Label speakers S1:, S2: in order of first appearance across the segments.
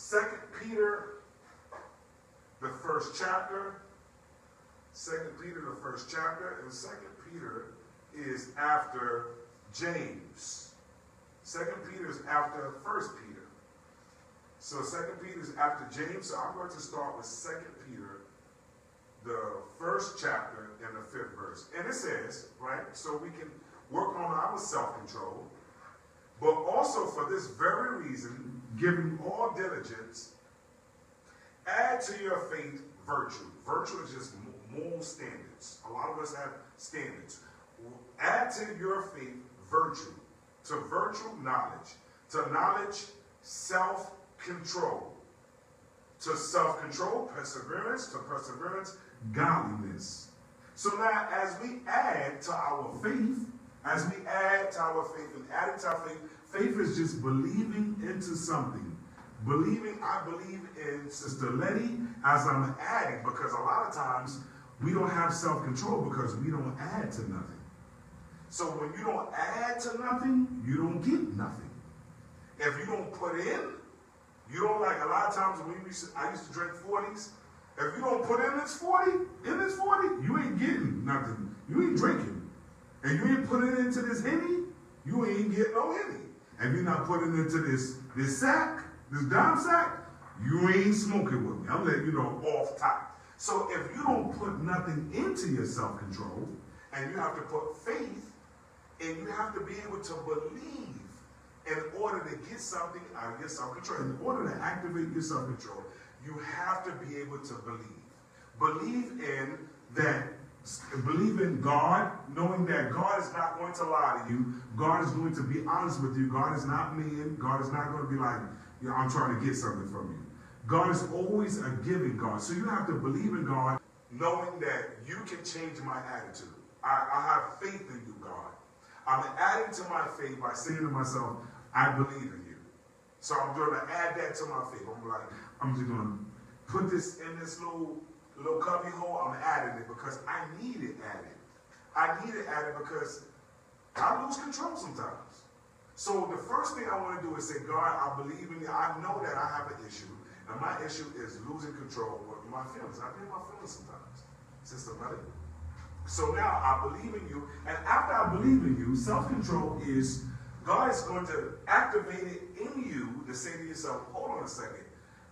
S1: Second Peter, the first chapter. Second Peter, the first chapter. And Second Peter is after James. Second Peter is after First Peter. So Second Peter is after James. So I'm going to start with Second Peter, the first chapter and the 5th verse. And it says, right, so we can work on our self-control, but also for this very reason, giving all diligence, add to your faith virtue. Virtue is just moral standards. A lot of us have standards. Add to your faith virtue. To virtue, knowledge. To knowledge, self-control. To self-control, perseverance. To perseverance, godliness. So now, as we add to our faith, and adding to our faith, faith is just believing into something. I believe in Sister Letty as I'm adding, because a lot of times we don't have self-control because we don't add to nothing. So when you don't add to nothing, you don't get nothing. If you don't put in, you don't, like a lot of times when I used to drink 40s. If you don't put in this 40, you ain't getting nothing. You ain't drinking. And you ain't putting it into this Henny, you ain't getting no Henny. And you're not putting it into this sack, this dime sack, you ain't smoking with me. I'm letting you know off top. So if you don't put nothing into your self-control, and you have to put faith, and you have to be able to believe in order to get something out of your self-control. In order to activate your self-control, you have to be able to believe. Believe in God, knowing that God is not going to lie to you. God is going to be honest with you. God is not mean. God is not going to be like, I'm trying to get something from you. God is always a giving God. So you have to believe in God, knowing that you can change my attitude. I have faith in you, God. I'm adding to my faith by saying to myself, I believe in you. So I'm going to add that to my faith. I'm just going to put this in this little cubby hole. I'm adding it because I need it added. I need it added because I lose control sometimes. So the first thing I want to do is say, God, I believe in you. I know that I have an issue. And my issue is losing control with my feelings. I get my feelings sometimes. Sister Mother. So now I believe in you. And after I believe in you, self-control is God is going to activate it in you to say to yourself, hold on a second.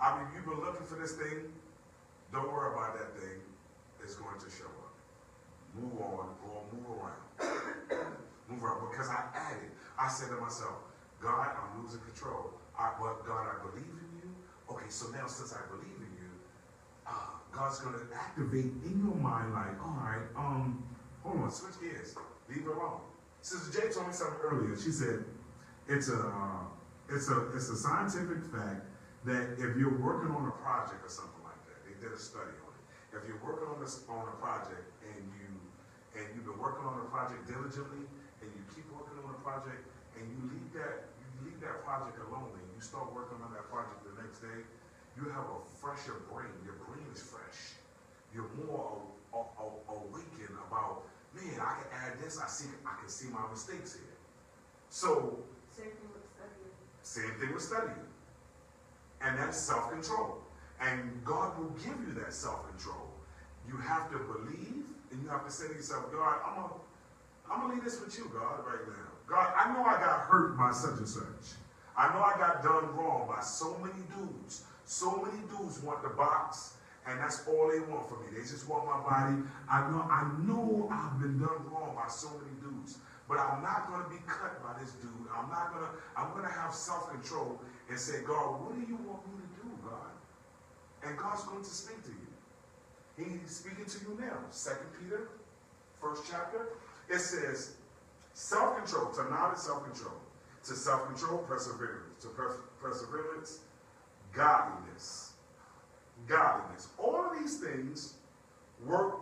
S1: I mean, you've been looking for this thing. Don't worry about that thing. It's going to show up. Move on or move around. Move around. Because I added. I said to myself, God, I'm losing control. But God, I believe in you. Okay, so now since I believe in you, God's going to activate in your mind like, all right, hold on, switch gears. Leave it alone. Sister J told me something earlier. She said, it's a scientific fact that if you're working on a project or something like that, they did a study on it. If you're working on a project and you've been working on a project diligently and you keep working on a project and you leave that project alone and you start working on that project the next day, you have a fresher brain. Your brain is fresh. You're more awakened about, man, I can add this. I can see my mistakes here. So
S2: same thing with studying.
S1: Same thing with studying. And that's self-control. And God will give you that self-control. You have to believe, and you have to say to yourself, God, I'm going to leave this with you, God, right now. God, I know I got hurt by such and such. I know I got done wrong by so many dudes. So many dudes want the box, and that's all they want from me. They just want my body. I know I've been done wrong by so many dudes. But I'm not going to be cut by this dude. I'm going to have self-control and say, God, what do you want me to do, God? And God's going to speak to you. He's speaking to you now. 2 Peter, first chapter. It says, self-control, to knowledge, self-control. To self-control, perseverance. To perseverance, godliness. Godliness. All of these things are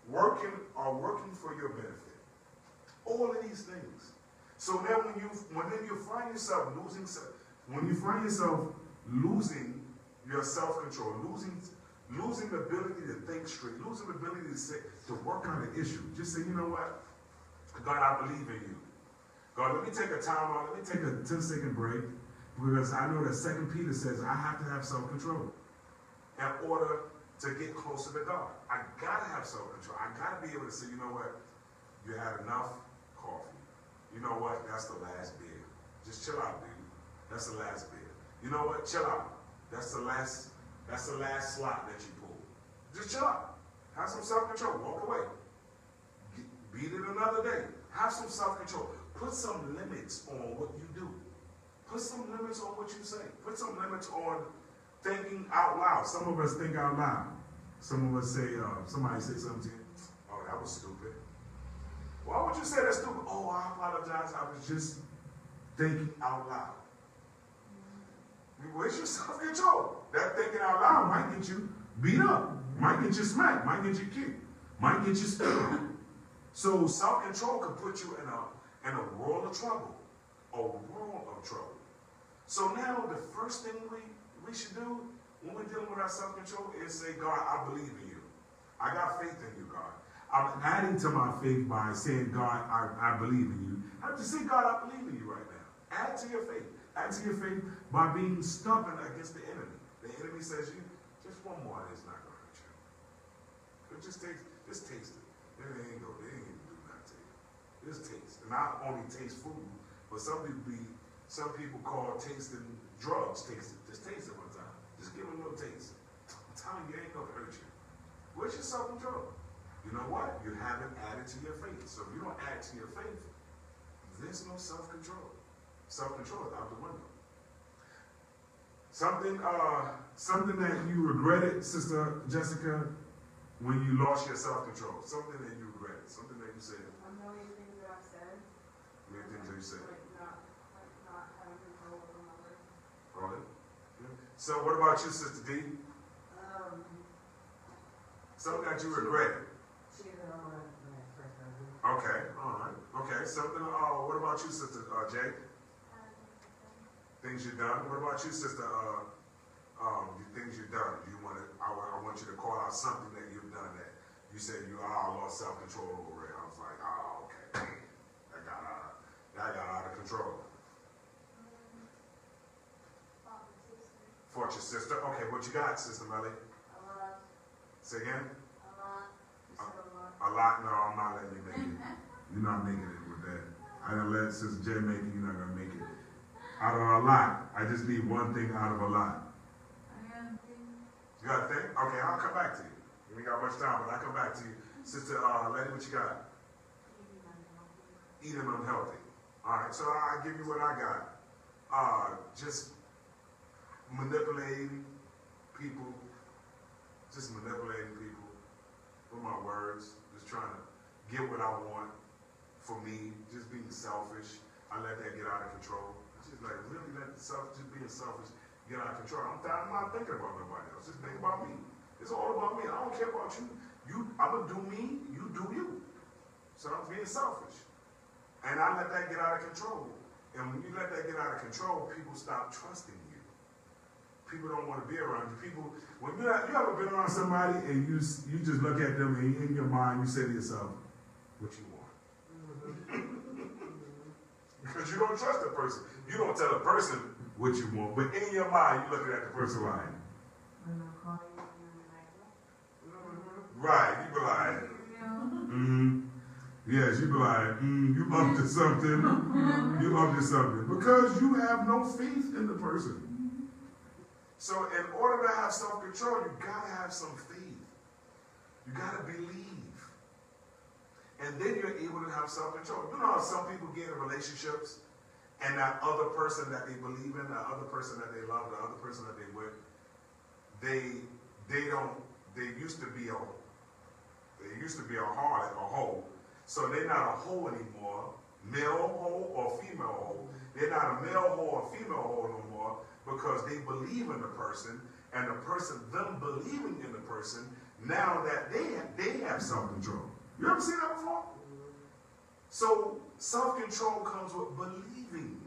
S1: working for your benefit. All of these things. So now when you find yourself losing your self-control, losing the ability to think straight, losing the ability to work on an issue, just say, you know what? God, I believe in you. God, let me take a time out. Let me take a 10-second break. Because I know that 2 Peter says I have to have self-control in order to get closer to God. I gotta have self-control. I gotta be able to say, you know what? You had enough coffee. You know what? That's the last beer. Just chill out, dude. That's the last beer. You know what? Chill out. That's the last slot that you pull. Just chill out. Have some self-control. Walk away. Beat it another day. Have some self-control. Put some limits on what you do. Put some limits on what you say. Put some limits on thinking out loud. Some of us think out loud. Some of us say, somebody say something to you. Oh, that was stupid. Why would you say that's stupid? Oh, I apologize. I was just thinking out loud. Where's your self-control? That thinking out loud might get you beat up, might get you smacked, might get you kicked, might get you spit on. So self-control can put you in a world of trouble. A world of trouble. So now the first thing we should do when we're dealing with our self-control is say, God, I believe in you. I got faith in you, God. I'm adding to my faith by saying, God, I believe in you. I have to say, God, I believe in you right now. Add to your faith. Add to your faith by being stubborn against the enemy. The enemy says, you just one more and it's not going to hurt you. But just taste it. They ain't even do nothing to you. Just taste. And not only taste food, but some people call tasting drugs. Just taste it one time. Just give it a little taste. I'm telling you, it ain't going to hurt you. Where's your self-control? You know what? You haven't added to your faith. So if you don't add to your faith, there's no self-control. Self-control is out the window. Something that you regretted, Sister Jessica, when you lost your self-control. Something that you regretted. Something that you said.
S2: Many things that I've said.
S1: Many things that you said.
S2: Not having control over my words.
S1: Right. Yeah. So what about you, Sister D? Something that you regretted. Okay, all right. Okay, something. What about you, Sister Jay? Things you've done. What about you, Sister? Things you've done. I want you to call out something that you've done that you said I lost self-control over it. I was like, oh, okay, that got out of control. Fought your sister. Okay, what you got, Sister Melly?
S2: A lot.
S1: Say again.
S2: A lot. You said a lot.
S1: A lot? No, I'm not letting you make it. You're not making it with that. I done let Sister J make it. You're not gonna make it. Out of a lot, I just need one thing out of a lot.
S2: I got a thing.
S1: You got a thing? Okay, I'll come back to you. We ain't got much time, but I'll come back to you. Sister Letty, what you got? Eating unhealthy. All right, so I'll give you what I got. Just manipulating people. Just manipulating people with my words. Just trying to get what I want for me. Just being selfish. I let that get out of control. Just like really just being selfish, get out of control. I'm not thinking about nobody else. Just think about me. It's all about me. I don't care about you. I'm gonna do me. You do you. So I'm being selfish, and I let that get out of control. And when you let that get out of control, people stop trusting you. People don't want to be around you. People, when you ever been around somebody and you just look at them and in your mind you say to yourself, "What you want?" Because you don't trust the person. You don't tell the person what you want, but in your mind, you're looking at the person like, right, you be like, yes, you be like, you up to something, you up to something, because you have no faith in the person. So in order to have self-control, you gotta have some faith. You gotta believe. And then you're able to have self-control. You know how some people get in relationships and that other person that they believe in, that other person that they love, the other person that they with, they used to be a harlot, a hoe. So they're not a hoe anymore, male hoe or female hoe. They're not a male hoe or female hoe no more because they believe in the person, and the person, them believing in the person, now that they have self-control. You ever seen that before? So self-control comes with believing.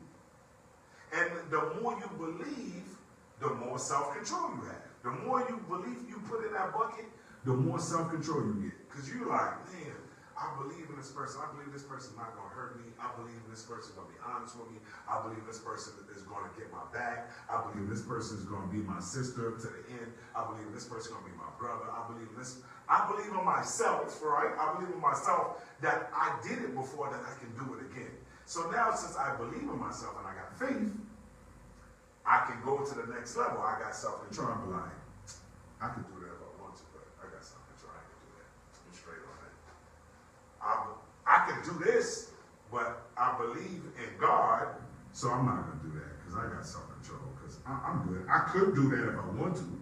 S1: And the more you believe, the more self-control you have. The more you believe you put in that bucket, the more self-control you get. Because you're like, man, I believe in this person. I believe this person is not going to hurt me. I believe this person is going to be honest with me. I believe this person is going to get my back. I believe this person is going to be my sister to the end. I believe this person is going to be my brother. I believe in myself, right? I believe in myself that I did it before, that I can do it again. So now, since I believe in myself and I got faith, I can go to the next level. I got self-control. I'm like, I can do that if I want to, but I got self-control. I can do that. I'm straight on that. I can do this, but I believe in God, so I'm not going to do that because I got self-control, because I'm good. I could do that if I want to,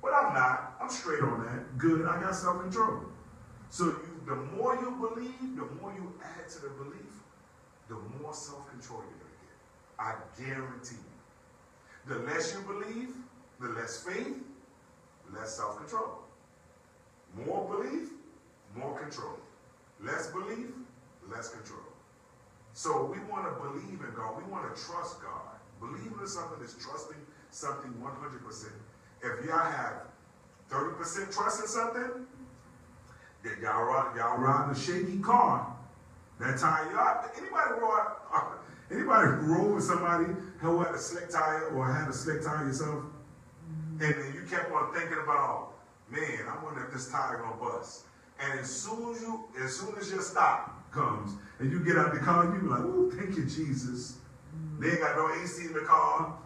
S1: but I'm not. I'm straight on that. Good, I got self-control. So the more you believe, the more you add to the belief, the more self-control you're going to get. I guarantee you. The less you believe, the less faith, less self-control. More belief, more control. Less belief, less control. So we want to believe in God. We want to trust God. Believing in something is trusting something 100%. If y'all have 30% trust in something, then y'all ride a shaky car. That tire, anybody roll with somebody who had a slick tire or had a slick tire yourself, and then you kept on thinking about, man, I wonder if this tire gonna bust. And as soon as your stop comes and you get out the car, you be like, "Ooh, thank you, Jesus." They ain't got no AC in the car.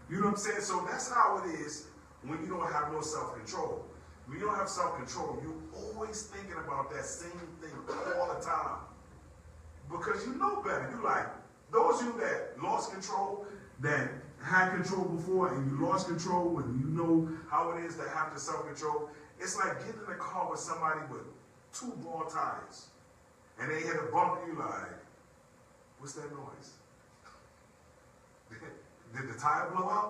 S1: You know what I'm saying? So that's how it is when you don't have no self-control. When you don't have self-control, you're always thinking about that same thing all the time. Because you know better. You like, those of you that lost control, that had control before, and you lost control, and you know how it is to have the self-control. It's like getting in a car with somebody with 2 ball tires, and they hit a bump, and you like, what's that noise? Did the tire blow out?